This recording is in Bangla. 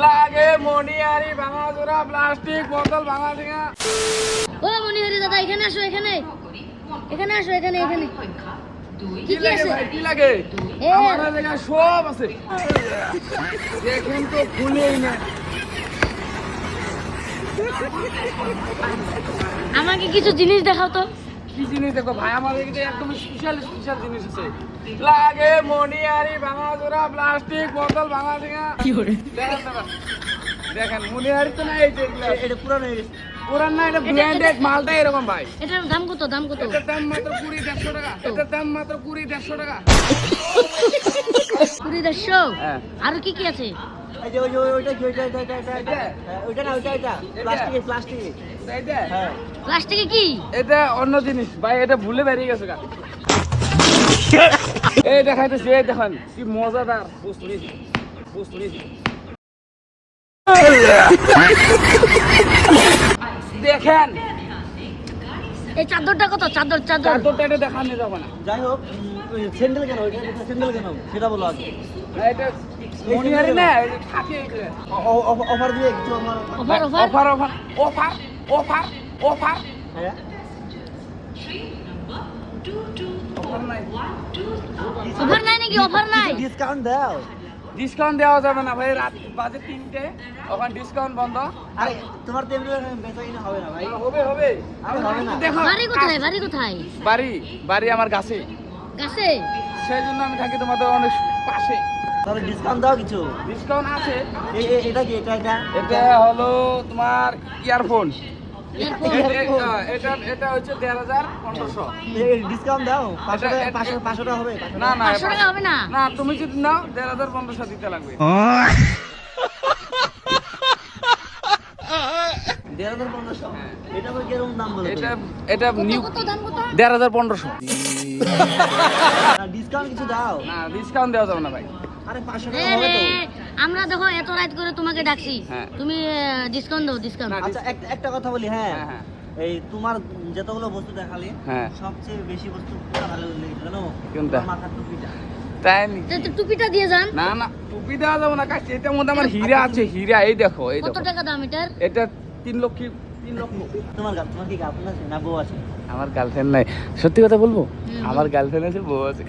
লাগে মনিহারি ভাঙা জোড়া প্লাস্টিক বোতল ভাঙা ঝিঙা। ও মনিহারি দাদা এখানে আসো, এখানে আসো, এখানে কি লাগে ভাই, কি লাগে? আমার জায়গায় সব আছে, দেখেন তো খুলেই না। আমাকে কিছু জিনিস দেখাও তো। কি জিনিস দেখো ভাই, আমার এখানে একদম স্পেশাল জিনিস আছে। লাগে মনিহারি ভাঙা জোড়া প্লাস্টিক বোতল ভাঙা ঝিঙা। দেখেন মনিহারি তো না, এই যে এটা পুরানো হয়ে গেছে। পুরান না, এটা ব্র্যান্ডেড মালটা এরকম ভাই। এটার দাম কত? এটার দাম মাত্র 20-150 টাকা। এটার দাম মাত্র 20-150 টাকা। 20-150? হ্যাঁ। আর কি কি আছে? এই যে ওইটা কি ওইটা ওইটা না ওইটা প্লাস্টিক এইটা হ্যাঁ। প্লাস্টিকে কি? এটা অন্য জিনিস ভাই, এটা ভুলে বেরিয়ে গেছে গা। এই দেখাইতেছি, এই দেখেন কি মজাদার বস্তু নিয়েছি। দেখেন এই চাদরটা কত? চাদর চাদরটা এটা দেখানো যাবে না। যাই হোক স্যান্ডেল কেন ওইটা স্যান্ডেল কেন সেটা বলো আগে। এটা মনিহারি না, এই থাকে এইটা। অফার দিয়ে কিছু আমার অফার হ্যাঁ অফার নাই। অফার নাই নাকি? অফার নাই? ডিসকাউন্ট দাও। ডিসকাউন্ট দেওয়া যাবে না ভাই, রাত বাজে 3টে, ওখান ডিসকাউন্ট বন্ধ। আরে তোমার তো এমনি বেচা কিনা হবে না ভাই। হবে আরে হবে না। দেখো বাড়ি কোথায়? বাড়ি আমার কাছে, কাছে? সেই জন্য আমি থাকি তোমাদের অনেক পাশে। তাহলে ডিসকাউন্ট দাও কিছু। ডিসকাউন্ট আছে। এটা কি এটা এটা হলো তোমার ইয়ারফোন। এটা হচ্ছে 1500। ডিসকাউন্ট দাও। এটা- 500 টাকা হবে। না 500 টাকা হবে না? না, তুমি যদি নাও 1500 দিতে লাগবে। 1500 এটা আবার কিরকম দাম বলো? এটা নিউ কত দাম কত? 1500। ডিসকাউন্ট কিছু দাও। না, ডিসকাউন্ট দেওয়া যাবে না ভাই। আরে 500 টাকা হবে তো। আমরা দেখো এত রাত করে তোমাকে ডাকছি, হ্যাঁ। তুমি ডিসকাউন্ট দাও, ডিসকাউন্ট। না, আচ্ছা একটা কথা বলি হ্যাঁ হ্যাঁ। এই তোমার যতগুলো বস্তু দেখালে হ্যাঁ। সবচেয়ে বেশি বস্তু কোনটা ভালো লেগেছে জানো? কোনটা? তোমার মাথার টুপিটা। তাই নাকি? তো টুপিটা দিয়ে যান। না টুপি দেওয়া যাবে না কাছে, এটার মধ্যে আমার হীরা আছে, হীরা। এই দেখো কত টাকা দাম এটার? এটা 3 লক্ষ। তোমার কি গার্লফ্রেন্ড আছে না বউ আছে? আমার গার্লফ্রেন্ড নাই। সত্যি কথা বলবো, আমার গার্লফ্রেন্ড আছে, বউ আছে।